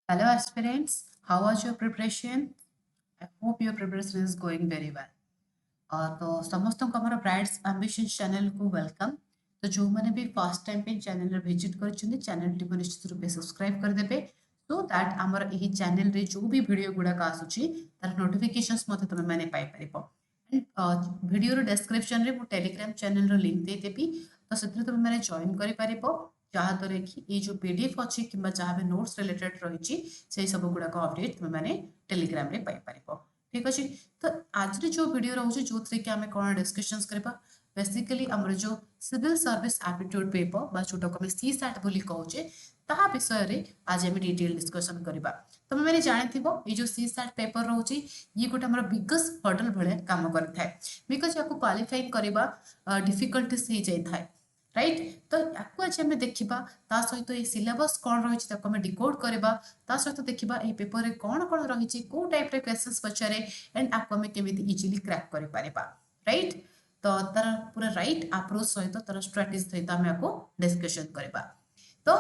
Hello aspirants, how was your preparation? I hope your preparation is going very well. तो ସମସ୍ତଙ୍କୁ ଆମର ବ୍ରାଇଟ୍ସ ambition ଚ୍ୟାନେଲକୁ welcome. ତ ଯେଉଁମାନେ ବି ଫାର୍ଷ୍ଟ ଟାଇମ୍ ପାଇଁ ଚ୍ୟାନେଲରେ ଭିଜିଟ୍ କରିଛନ୍ତି ଚ୍ୟାନେଲଟିକୁ ନିଶ୍ଚିତ ରୂପେ ସବସ୍କ୍ରାଇବ୍ କରିଦେବେ ସୋ ଦ୍ୟାଟ୍ ଆମର ଏହି ଚ୍ୟାନେଲରେ ଯେଉଁ ବି ଭିଡ଼ିଓ ଗୁଡ଼ାକ ଆସୁଛି ତାର ନୋଟିଫିକେସନ୍ସ ମଧ୍ୟ ତୁମେମାନେ ପାଇପାରିବ। ଭିଡ଼ିଓର ଡେସ୍କ୍ରିପସନ୍ରେ ମୁଁ ଟେଲିଗ୍ରାମ ଚ୍ୟାନେଲର ଲିଙ୍କ୍ ଦେଇଦେବି ତ ସେଥିରେ ତୁମେମାନେ ଜଏନ୍ କରିପାରିବ ଯାହାଦ୍ୱାରା କି ଏଇ ଯେଉଁ PDF ଅଛି କିମ୍ବା ଯାହା ବି ନୋଟ୍ସ ରିଲେଟେଡ୍ ରହିଛି ସେଇ ସବୁ ଗୁଡ଼ାକ ଅପଡେଟ୍ ତୁମେମାନେ ଟେଲିଗ୍ରାମରେ ପାଇପାରିବ। ठीक अच्छे तो आज जो वीडियो रोचे जो थी कि आम कौन डिस्कशंस करबा बेसिकली हमर जो सिविल सर्विस एप्टीट्यूड पेपर बा जोटा को सी सैट बोली कहूचे ता विषय रे आज हम डिटेल डिस्कशन करबा। तुम मैंने जानिथिबो ये जो सी सैट पेपर रोचे ये गोटे हमर बिगेस्ट हर्डल भले काम करथाय बिकॉज़ याको क्वालिफाई करबा डिफिकल्टीज हो जाय थाय राइट। तो याकू आज आम देखा ता सहित ये सिलेबस कौन रही डिकोड करवा ता सहित देखा ये पेपर रे कौन कौन रही कौ टाइप रे क्वेश्चंस पचारे एंड आपको आम केमिति इजीली क्रैक कर पारिबा राइट। तो तार पूरा राइट अप्रोच सहित तार स्ट्रेटजी सहित आम आपको डिस्कशन करवा। तो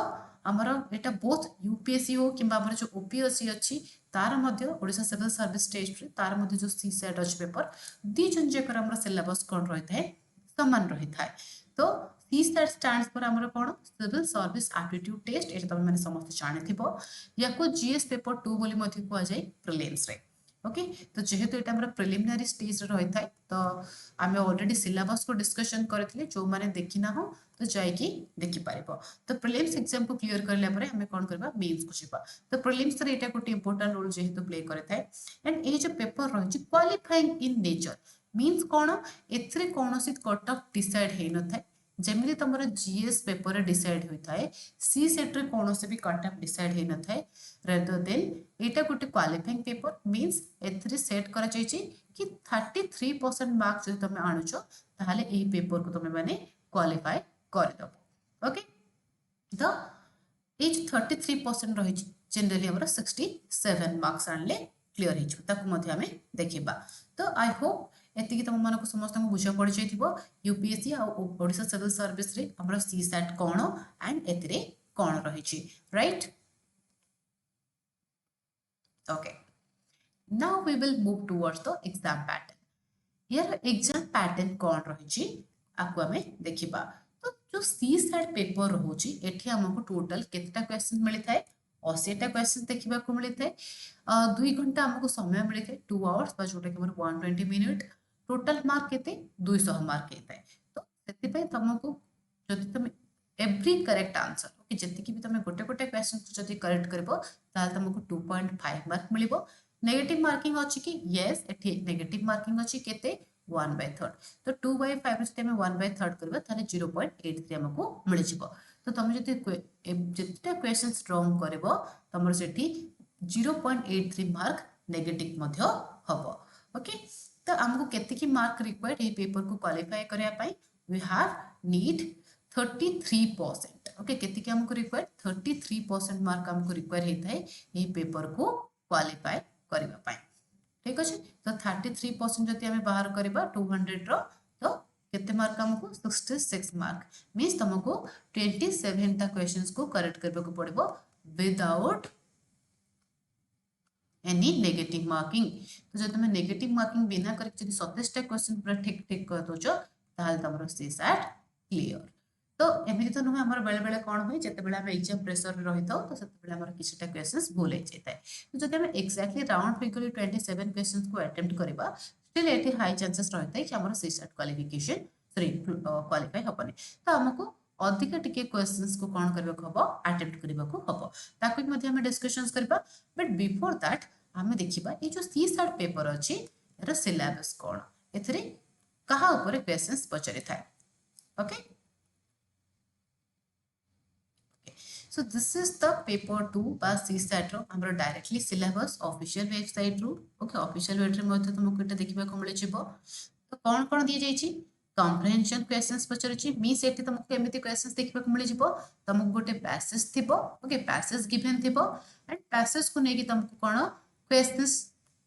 आमर एटा बोथ यूपीएससी हो कि जो ओपीएससी अच्छी तार ओडिशा सिविल सर्विस टेस्ट रे तार जो सी सेट अच्छे पेपर दी जन जाकर सिलेबस कौन रही है समान रही है। तो सी सेट स्टैंड्स फॉर हमर कोन सिविल सर्विस एप्टीट्यूड टेस्ट एटा तुम माने समस्त जानिथिबो याको जीएस पेपर 2 बोली मध्ये को जाय प्रीलिम्स रे ओके। तो जेहेतु एटा हमर प्रिलिमिनरी स्टेज रे रही थाय तो आमे ऑलरेडी सिलेबस को डिस्कशन करथिले जो माने देखिना हो तो जाय कि देखि पारिबो। तो प्रीलिम्स एग्जाम को क्लियर करला परे हमें कोन करबा मेंस को जिबा। तो प्रीलिम्स रे एटा कोटी इंपोर्टेंट रोल जेहेतु प्ले करे थाय एंड ए जो पेपर रही क्वालिफाइंग इन नेचर मींस कोन एथरे कोनोसी कट ऑफ डिसाइड हे न थाय जमी तुम जीएस पेपर डिसाइड होता है सी सेट रे कौन से भी कट ऑफ डिसाइड हो न थाए रेदर देन एटा गोटे क्वालिफाइंग पेपर मींस एथरे सेट करा जायछि कि 33% मार्क जो तुम आणुछ ताहाले एही पेपर को तुम माने क्वालिफाई कर दबो ओके। तो ए 33% रही जनरली हमर 67 मार्क्स आनले क्लियर हिजो ताकू मध्ये हमें देखिबा। तो आई होप एतिकी तुम मानको समस्त बुझा पड़ जाइथिबो यूपीएससी आ ओडिशा सिविल सर्विस रे हमर सी सेट कोन एंड एतरे कोन रहिछि right okay. Now we will move towards the exam pattern. यार एग्जाम पैटर्न कोन रहिछि आकु हमें देखिबा। तो जो सी सेट पेपर रहउछि एठी हमको टोटल केतटा क्वेश्चन मिलि थाए 80टा क्वेश्चन देखिबा को मिलि थाए 2 घंटा हमको समय मिलि थाए 2 आवर्स बा जोटा के 120 मिनिट टोटल मार्क केते 200 मार्क हेता है। तो सेति पे तुमको जदि तुम एवरी करेक्ट आंसर ओके जति कि भी तुम गोटे गोटे क्वेश्चन जदि करेक्ट करबो ताल तुमको 2.5 मार्क मिलिबो। नेगेटिव मार्किंग अछि कि यस एठी नेगेटिव मार्किंग अछि केते 1/3 तो 2/5 जति हम 1/3 करबा ताले 0.83 हमको मिलि जिवो। तो तुम जति जतिटा क्वेश्चन रॉन्ग करबो तुमर सेठी 0.83 मार्क नेगेटिव मध्य हबो ओके। तो हमको केतिकी मार्क रिक्वायर्ड ये पेपर को क्वालिफाई करया पाई वी हैव नीड 33% ओके केतिकी हमको रिक्वायर्ड 33% मार्क हमको रिक्वायर हेता है ये पेपर को क्वालिफाई करबा पाई ठीक अछि। तो 33% जति हमें बाहर करबा 200 रो तो केते मार्क हमको 66 मार्क मींस तुमको 27 टा क्वेश्चंस को करेक्ट करबा को पड़बो विदाउट एनी नेगेटिव मार्किंग। तो जब तुम नेगेटिव मार्किंग बिना करके 27 टा क्वेश्चन पूरा ठीक ठीक कर दोछ ताहाल तमरो सी सेट क्लियर। तो एमिति तो नुहे हमर बेले बेले कोन होई जते बेले हम एग्जाम प्रेशर रे रहितो तो सेते बेले हमर किछटा क्वेश्चंस भूल हो जाता है। तो जब हम एक्जेक्टली राउंड फिगर 27 क्वेश्चंस को अटेम्प्ट करबा स्टिल एटी हाई चांसेस रहता है कि हमर सी सेट क्वालिफिकेशन सॉरी क्वालिफाई होबनी। तो हमको अधिक टिके क्वेश्चंस को कोन करबा हबो अटेम्प्ट करबा को हबो ताकि मध्ये हम डिस्कशंस करबा। बट बिफोर दैट आम देखा ये जो सी सेट पेपर अच्छी यार सिलेबस कौन एथरे कहा ऊपर क्वेश्चंस पचारि थाए okay. So this is the paper 2 बा सी सेट रो हमर डायरेक्टली सिलेबस ऑफिशियल वेबसाइट रो ओके ऑफिशियल वेब रे मध्ये तुमको एटा देखिबा को मिले छिबो। तो कौन कौन दिए जाइछि कॉम्प्रिहेंशन क्वेश्चंस पचारिछि मी सेठी तुमको एमिति क्वेश्चंस देखिबा को मिले छिबो तुमको गोटे पैसेज थिबो ओके पैसेज गिवन थिबो एंड पैसेज को नेकी तुमको कोन क्वेश्चंस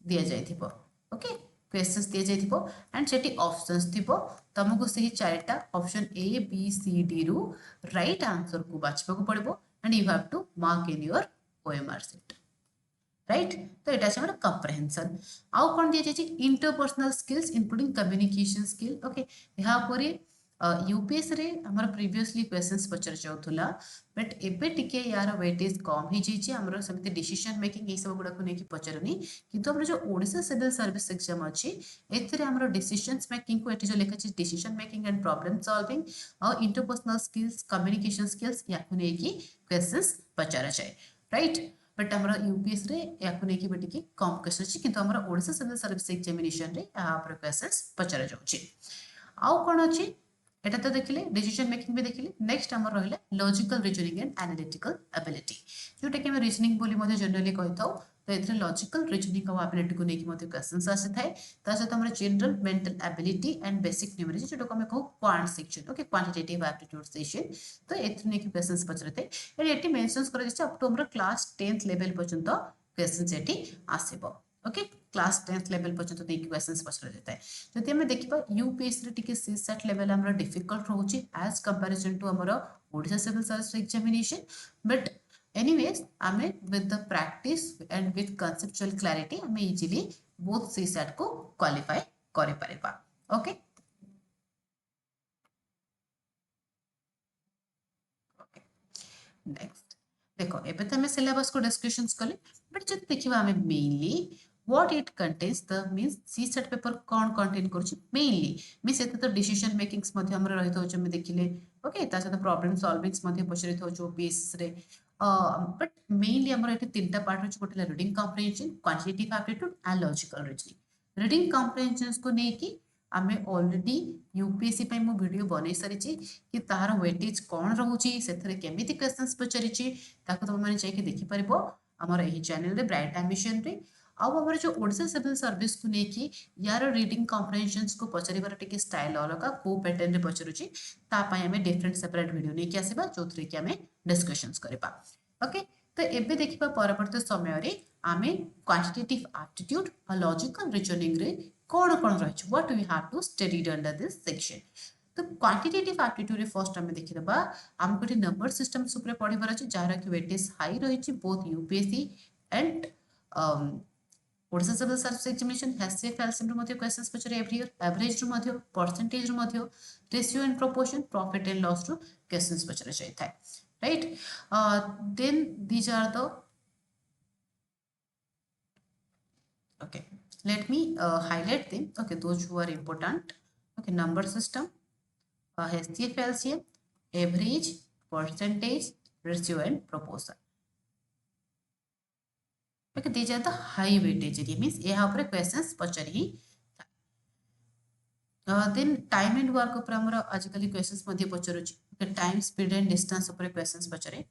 दिया जाइथिबो ओके क्वेश्चंस दिया जाइथिबो एंड सेठी ऑप्शंस थिबो तुमको सही चारटा option A B C D रु राइट आंसर को बाछबा को पड़बो and you have to mark in your OMR sheet right. तो यहाँ हमारा कम्प्रेहेंशन आउ कौन दिया जाए interpersonal skills including communication skill okay यहाँ यूपीएस रे हमर प्रीवियसली क्वेश्चंस पचर जाउथुला बट एबे टिके यार वेटेज कम ही जाइए हमर समिति डिसीजन मेकिंग ए सब गुडा को नेकी पचरनी किंतु हमर जो ओडिशा सिविल सर्विस एग्जाम अछि एथिरे हमर डिसीजंस मेकिंग को एठी जो लेखा अछि decision making and problem solving और इंटरपर्सनल स्किल्स कम्युनिकेशन स्किल्स या को नेकी क्वेश्चंस पचरा जाए राइट। बट आमर यूपीएस रे या को नेकी बेटिकी कम क्वेश्चन अछि किंतु हमर ओडिशा सिविल सर्विस एग्जामिनेशन रे या पर क्वेश्चंस पचरा जाउछि आउ कोन अछि এটা তো দেখিলে ডিসিশন মেকিং भी देखिले नेक्स्ट हमर रहले logical reasoning and analytical ability जोटा कि हम रीजनिंग बोली मध्ये जनरली कहिथाउ तो एथरे लॉजिकल रीजनिंग और एबिलिटी को नेकी मध्ये क्वेश्चंस आसे थाए ता सहित हमर general mental ability and basic numeric जोटा को हम कहू quant section okay quantitative aptitude section तो एथरे नेकी क्वेश्चंस पचरते एटी मेंशन्स कर दिस अप टू हमर क्लास 10th लेवल पर्यंत क्वेश्चंस एटी आसीबो ओके क्लास 10th लेवल पर्यंत देखि क्वेश्चंस पचरा जाता है जति हम देखिबा यूपीएससी रे टिके सी सेट लेवल हमरा डिफिकल्ट रहउची एज कंपैरिजन टू हमरा Odisha civil service examination but anyways आमे with the practice and with conceptual clarity आमे इजीली बोथ सी सेट को क्वालिफाई करि परिबा ओके नेक्स्ट देखो एबे त हमें सिलेबस को डिस्कशंस कले बट जब देखिबा हमें mainly what it contains the means CSAT paper कौन कंटेन करछि मेनली मी सेते तो डिसीजन मेकिंग्स मध्ये हमरा रहित होछ हम देखिले ओके ता सहित प्रॉब्लम सॉल्विंग्स मध्ये पचरित होछ ओपीएस रे बट मेनली हमरा एटे तीनटा पार्ट होछ गोटे reading comprehension quantitative aptitude and logical reasoning reading comprehensions को नेकी आमे ऑलरेडी यूपीएससी पे मो वीडियो बनै सारी कि तार वेटेज कौन रहउची सेथरे केमिति क्वेश्चंस पचरिची ताको तुम माने जाय कि देखि परबो हमर एही चैनल रे ब्राइट एम्बिशन रे आउ हमर जो ओडिशा सिविल सर्विस को नेकी यार रीडिंग कॉम्प्रिहेंशंस को पचरिबार टिके स्टाइल अलगा को पैटर्न रे पचरुची ता पय हमें डिफरेंट सेपरेट वीडियो नेकी आसीबा जोथरे कि हमें डिस्कशंस करबा ओके तो एबे देखिबा परवर्ती समय रे आमे क्वांटिटेटिव एप्टीट्यूड और लॉजिकल रीजनिंग रे कौन कौन रही what we have to study under this section तो क्वांटिटेटिव एप्टीट्यूड रे फर्स्ट हमें देखिबा हमको टे नंबर सिस्टम्स ऊपर पढिबार अछि जारा कि वेटेज हाई रही both UPSC and Odisha civil service examination HCF LCM रो मध्ये क्वेश्चंस पचरे एवरी ईयर एवरेज रो मध्ये परसेंटेज रो मध्ये ratio and proportion profit and loss रो क्वेश्चंस पचरे जाय थाए right then these are the okay let me highlight them okay those who are important okay number system HCF LCM average percentage ratio and proportion okay these are the high weightage area means यहाँ पर questions Pachri then time and work ऊपर हमरा आजकल questions मध्ये पचरुची okay time speed and distance ऊपर questions पचरे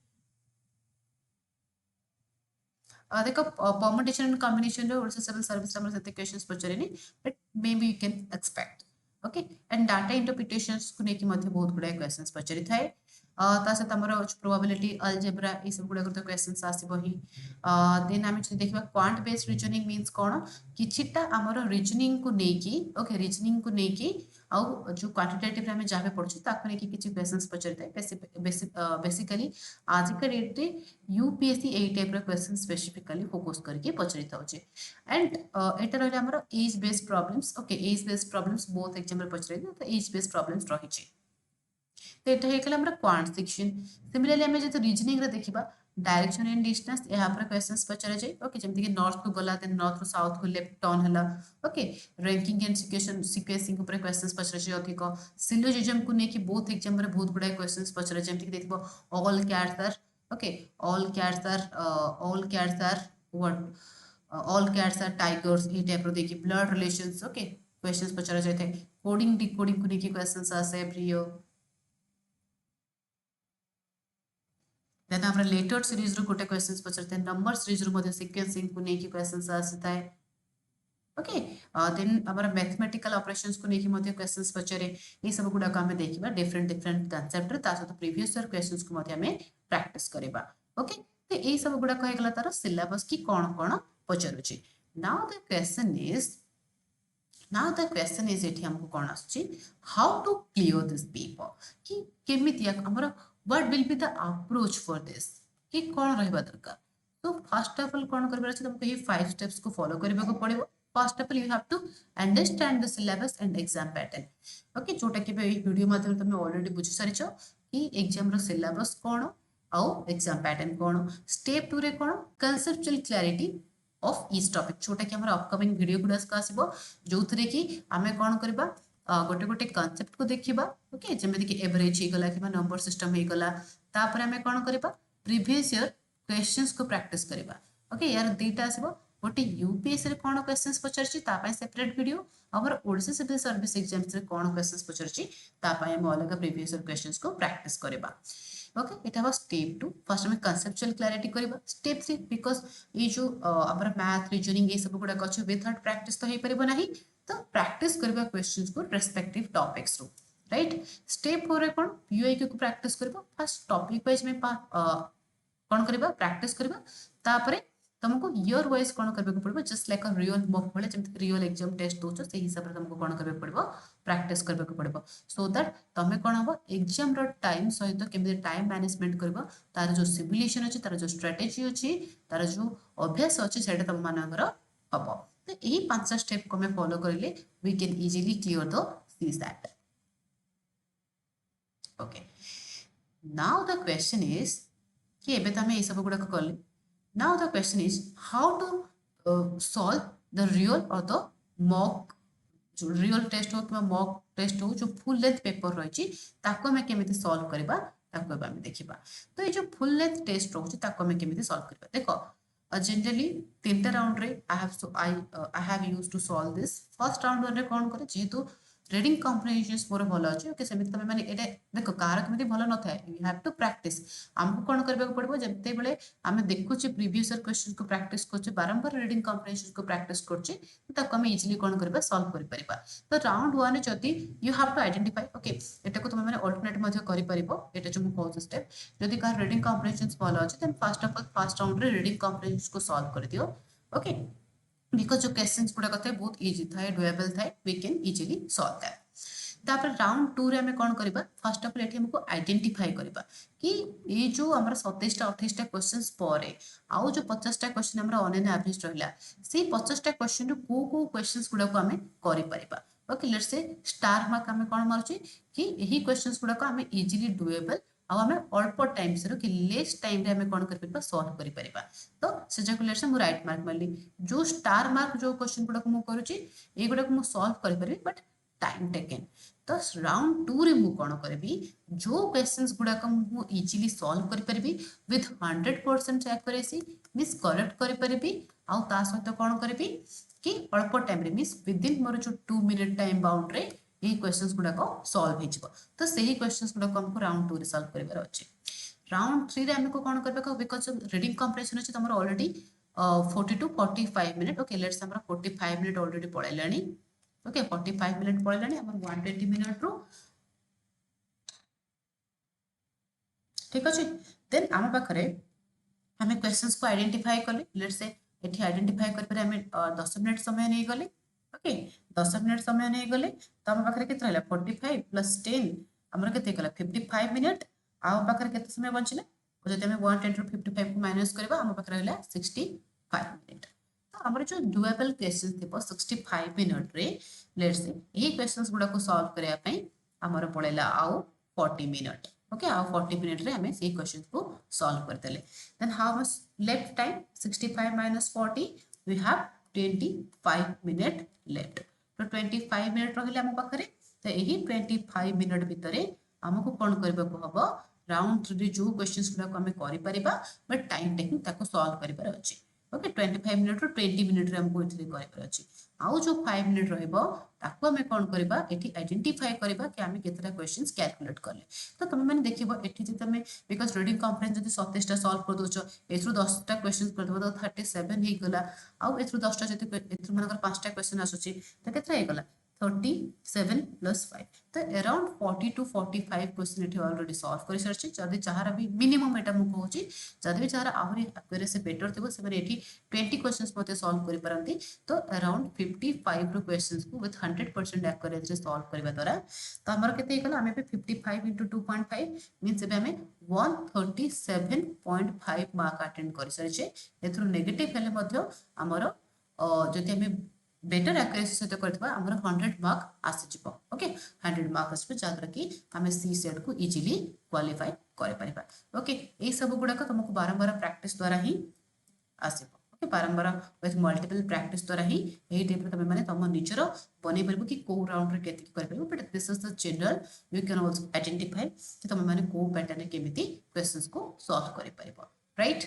देखो permutation and combination रे Odisha civil service हमर सते क्वेश्चंस पचरेनी but may be you can expect okay and data interpretations को नेकी मध्ये बहुत गुडा क्वेश्चंस पचरि थाए ता सहित हमर प्रोबेबिलिटी अलजेब्रा ई सब गुडा तो क्वेश्चंस आसीबो ही देन हम जे देखबा क्वांट बेस्ड रीजनिंग मींस कोन किछिटा हमर रीजनिंग को नेकी ओके रीजनिंग को नेकी आउ जो क्वांटिटेटिव रे हम जाबे पड़छ ताको नेकी किछि क्वेश्चंस पचरि थाए बेसिकली आज का डेट रे यूपीएससी ए टाइप रो क्वेश्चन स्पेसिफिकली फोकस करके पचरि थाउचे एंड एटा रहले हमर age based problems okay age based problems both exam रे पचरि तो एज बेस्ड प्रॉब्लम्स रहिछि तो एटा हेकला हमर क्वांट सेक्शन सिमिलरली हम जे रीजनिंग रे देखिबा डायरेक्शन एंड डिस्टेंस यहाँ पर क्वेश्चंस पचरा जाए ओके जेमति कि नॉर्थ को गला देन नॉर्थ रो साउथ को लेफ्ट टर्न हला ओके रैंकिंग एंड सीक्वेंसिंग ऊपर क्वेश्चंस पचरा जाए अधिक सिलोजिज्म को नेकी बोथ एग्जाम रे बहुत बडा क्वेश्चंस पचरा जेमति कि देखिबो all cats are okay all cats are what all cats are tigers ई टाइप रो देखि ब्लड रिलेशंस ओके क्वेश्चंस पचरा जाय थे कोडिंग डिकोडिंग को नेकी क्वेश्चंस आसे एवरी ईयर देन हमरा लेटर सीरीज रो कोटे क्वेश्चंस पचरते नंबर सीरीज रो मध्ये सीक्वेंसिंग को नेकी क्वेश्चंस आसे ओके देन हमारा मैथमेटिकल ऑपरेशंस को नेकी मध्ये क्वेश्चंस पचरे ई सब गुडा को हमें देखिबा डिफरेंट डिफरेंट कांसेप्ट रे ता सहित प्रीवियस ईयर क्वेश्चंस को मध्ये हमें प्रैक्टिस करबा ओके तो ए सब गुडा कहे गला तार सिलेबस की कोन कोन पचरुची नाउ द क्वेश्चन इज एठी हमको कोन आछी how to clear this paper कि केमिति हमरा what will be the approach for this कि कोन रहबा दरकार तो फर्स्ट ऑफ ऑल कौन करबार अछि तुमको ये 5 स्टेप्स को फॉलो करबा को पड़िबो first of all you have to understand the syllabus and exam pattern okay जोटा कि ए वीडियो माध्यम तुम ऑलरेडी बुझी सारिछो कि एग्जाम रो सिलेबस कोन आउ एग्जाम पैटर्न कोन स्टेप 2 रे कोन conceptual clarity of each topic जोटा कि हमर अपकमिंग वीडियो गुडास का आसीबो जोथरे कि आमे कोन करबा गोटे गोटे कॉन्सेप्ट को देखिबा ओके जेमे कि एवरेज हे गला कि नंबर सिस्टम हे गला तापर आमे कोन करबा प्रीवियस ईयर क्वेश्चंस को प्रैक्टिस करबा ओके यार दुईटा आसीबो गोटे यूपीएससी रे कोन क्वेश्चंस पचरची ता पय सेपरेट वीडियो और ओडिशा सिविल सर्विस एग्जाम्स रे कोन क्वेश्चंस पचरची ता पय हम अलग प्रीवियस ईयर क्वेश्चंस को प्रैक्टिस करबा ओके इटा वाज स्टेप 2 फर्स्ट में कांसेप्चुअल क्लैरिटी करबा स्टेप 3 बिकॉज़ ये जो हमर मैथ रीजनिंग ये सब गुडा कछ विदाउट प्रैक्टिस तो हे परबो नाही तो प्रैक्टिस करबा क्वेश्चंस को respective topics row right step 4 रे कोन पीओआईक्यू को प्रैक्टिस करबा फर्स्ट टॉपिक वाइज में कोन करबा प्रैक्टिस करबा तापरे तुमको ईयर वाइज कोन करबे को पड़बो just like a real mock भले जेम रियल एग्जाम टेस्ट दोचो से हिसाब रे तुमको कोन करबे पड़बो प्रैक्टिस करबे को पड़बो सो दैट तमे कोन हबो एग्जाम रो टाइम सहित केमि टाइम मैनेजमेंट करबो तार जो सिमुलेशन अछि तार जो स्ट्रेटजी अछि तार जो अभ्यास अछि सेटा तुम मानकर हबो तो यही 5 स्टेप को मैं फॉलो करले we can easily clear the CSAT okay now the question is कि एबे तमे ए सब गुडा को करले now the question is how to solve the real or the mock जो real test हो कि mock test हो जो full length paper रही छी ताको हमें केमिति solve करबा ताको एबा हम देखिबा तो ये जो full length test रहउची ताको हमें केमिति solve करबा देखो generally तीनटा राउंड रे I have used to solve this first round रे कोन करे जेतु रीडिंग कॉम्प्रिहेंशन मोर भल अछि ओके सेमिति तमे माने एटा देखो कार केमिति भल न थाए यू हैव टू प्रैक्टिस हमको कोन करबा को पड़बो जते बेले हमें देखु छी प्रीवियस ईयर क्वेश्चन को प्रैक्टिस करछे बारंबार रीडिंग कॉम्प्रिहेंशन को प्रैक्टिस करछे तो हम इजीली कोन करबा सॉल्व कर परिबा तो राउंड 1 जति you have to identify okay एटा को तुम माने अल्टरनेट मध्ये करि परिबो एटा जो मु कहू स्टेप जति का रीडिंग कॉम्प्रिहेंशन भल अछि then first of all first round रे रीडिंग कॉम्प्रिहेंशन को सॉल्व कर दियो ओके बिकॉज़ जो क्वेश्चंस गुडा कथे बहुत इजी थाए डुएबल थाए we can easily solve that तापर राउंड 2 रे हमें कोन करबा फर्स्ट ऑफ ऑल एठी हमको आइडेंटिफाई करबा कि ये जो हमरा 27 टा 28 टा क्वेश्चंस परे आउ जो 50 टा क्वेश्चन हमरा ऑन एन एवरेज रहला से 50 टा क्वेश्चन रो को क्वेश्चंस गुडा को हमें करि परिबा okay let's say star mark हमें कोन मारछि कि एही क्वेश्चंस गुडा को हमें इजीली डुएबल आ हमें अल्प टाइम से कि लेस टाइम रे हमें कोन कर परिबा सॉल्व करि परिबा तो से जाको लेट्स मु राइट मार्क मारली जो स्टार मार्क जो क्वेश्चन गुडा को मु करूछि ए गुडा को मु सॉल्व करि परिबी बट टाइम टेकन तो राउंड 2 रे मु कोन करबी जो क्वेश्चंस गुडा को मु इजीली सॉल्व करि परबी विथ 100% एक्यूरेसी मिस करेक्ट करि परबी आ ता सहित कोन करबी कि अल्प टाइम रे मिस विद इन मोर जो 2 मिनिट टाइम बाउंड रे ए क्वेश्चंस गुडा को सॉल्व हे जिवो तो सही क्वेश्चंस गुडा को हमको राउंड 2 रे सॉल्व करिवार अछि राउंड 3 रे हमको कोन करबे को बिकॉज़ रीडिंग कॉम्प्रिहेंशन अछि तमरो already 40 to 45 minute okay let's हमरा 45 मिनिट ऑलरेडी पळैलानी ओके 45 मिनिट पळैलानी हमर 120 मिनिट रो ठीक अछि देन हम पाखरे हमें क्वेश्चंस को आइडेंटिफाई करले लेट्स से एठी आइडेंटिफाई कर पर हमें 10 मिनिट समय नै गले ओके 10 मिनिट समय नै गले तो हम पाखरे केत रहला 45 प्लस 10 हमर केते गला 55 मिनिट आ पाखरे केते समय बंचिले जदि हमें 110 रो 55 को माइनस करबा हम पाखरे रहला 65 मिनिट तो हमर जो डुएबल क्वेश्चन थिबो 65 मिनिट रे लेट्स से एही क्वेश्चंस गुडा को सॉल्व करया पई हमर पळेला आउ 40 मिनिट ओके आउ 40 मिनिट रे हमें से क्वेश्चन को सॉल्व कर देले then how much left time 65 minus 40 we have 25 minute left तो 25 मिनिट रहले हम पाखरे तो एही 25 मिनिट भितरे हमको कोन करबा को हबो राउंड 3 रे जो क्वेश्चंस गुडा को हमें करि परिबा बट टाइम टेकिंग ताको सॉल्व करिबार अछि ओके 25 मिनिट रो 20 मिनिट रे हमको इथले करिबार अछि आउ जो 5 मिनिट रहइबो ताको हमें कोन करबा एठी आइडेंटिफाई करबा कि हमें केतरा क्वेश्चंस कैलकुलेट करले तो तुम माने देखिबो एठी जे तमे बिकॉज़ रीडिंग कॉम्प्रिहेंशन जति 27 टा सॉल्व कर दोछो एथरु 10 टा क्वेश्चंस कर देबो तो 37 हे गला आउ एथरु 10 टा जति एथरु मानकर 5 टा क्वेश्चन आसुची तो केतरा हे गला 37 प्लस 5 तो अराउंड 40 टू 45 क्वेश्चन एठी ऑलरेडी सॉल्व कर सरछि जदी जहार भी मिनिमम एटा मु कहूची जदी भी जहार आहुरी एक्यूरेसी बेटर थिबो से माने एठी 20 क्वेश्चंस मते सॉल्व करि परंती तो अराउंड 55 रो क्वेश्चंस को विथ 100% एक्यूरेसी सॉल्व करबा द्वारा तो हमर केते इकला हमें पे 55 into 2.5 मींस एबे हमें 137.5 मार्क अटेंड कर सरछि एथरो नेगेटिव हेले मध्य हमर जदी हमें बेटर एक्यूरेसी सहित करथिबा हमर 100 मार्क आसी जिवो ओके 100 मार्क आसी जाद्रा कि हमें सी सेट को इजीली क्वालिफाई करे परिबा ओके ए सब गुडा को तुमको बारंबार प्रैक्टिस द्वारा ही आसीबो ओके बारंबार विथ मल्टीपल प्रैक्टिस द्वारा ही एही टाइप रे तमे माने तम निजरो बनै परबो कि को राउंड रे केति कर परबो but this is the general you can also identify कि तमे माने को पैटर्न केमिति क्वेश्चंस को सॉल्व करे परबो राइट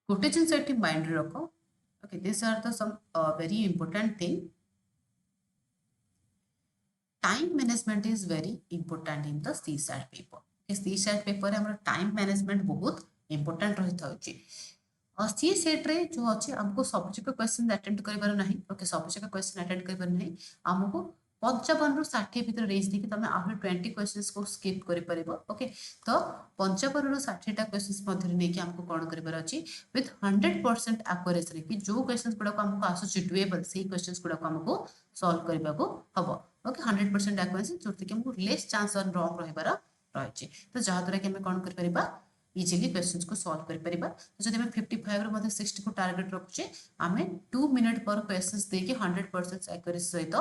गोटे जिनस एठी माइंड रे रखो okay this are the some very important thing time management is very important in the CSAT paper CSAT paper हमर टाइम मैनेजमेंट बहुत इंपोर्टेंट रही थाउची और सी सेट रे जो अछि हमको सब जक क्वेश्चन अटेंड करबार नाही ओके सब जक क्वेश्चन अटेंड करबार नाही हमको 55 रु 60 भीतर रेंज देखि तमे आहुर 20 क्वेश्चंस को स्किप करि परिबो ओके तो 55 रु 60 टा क्वेश्चंस मध्ये नै कि हमको कोन करबार अछि विथ 100% एक्यूरेसी रे कि जो क्वेश्चंस गुडा को हमको आसु डुएबल सेही क्वेश्चंस गुडा को हमको सॉल्व करबा को हबो ओके 100% एक्यूरेसी जोति कि हमको लेस चांस ऑन रॉन्ग रहबार रहछि तो जहा द्वारा कि हम कोन कर परिबा इजीली क्वेश्चंस को सॉल्व कर परिबा तो जदि हम 55 रो मध्ये 60 को टारगेट रखुचे हमें 2 मिनिट पर क्वेश्चंस दे के 100% एक्यूरेसी सहित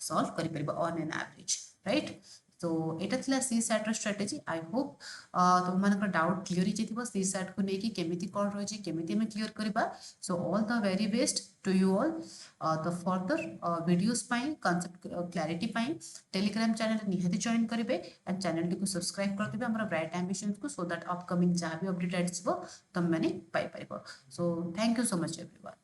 सॉल्व कर परिबा ऑन एन एवरेज राइट तो एटा थिला सी सैट रो स्ट्रेटजी आई होप तुम मानकर डाउट क्लियर ही जेतिबो सी सैट को नेकी केमिति कोन रहै छै केमिति हम क्लियर करबा so all the very best to you all the further videos पाई कांसेप्ट क्लैरिटी पाई टेलीग्राम चैनल निहाती जॉइन करिवे एंड चैनल को सब्सक्राइब कर दिबे हमरा ब्राइट एम्बिशंस को सो दैट अपकमिंग जहां भी अपडेट आइबो तुम माने पाई परिबो so thank you so much everyone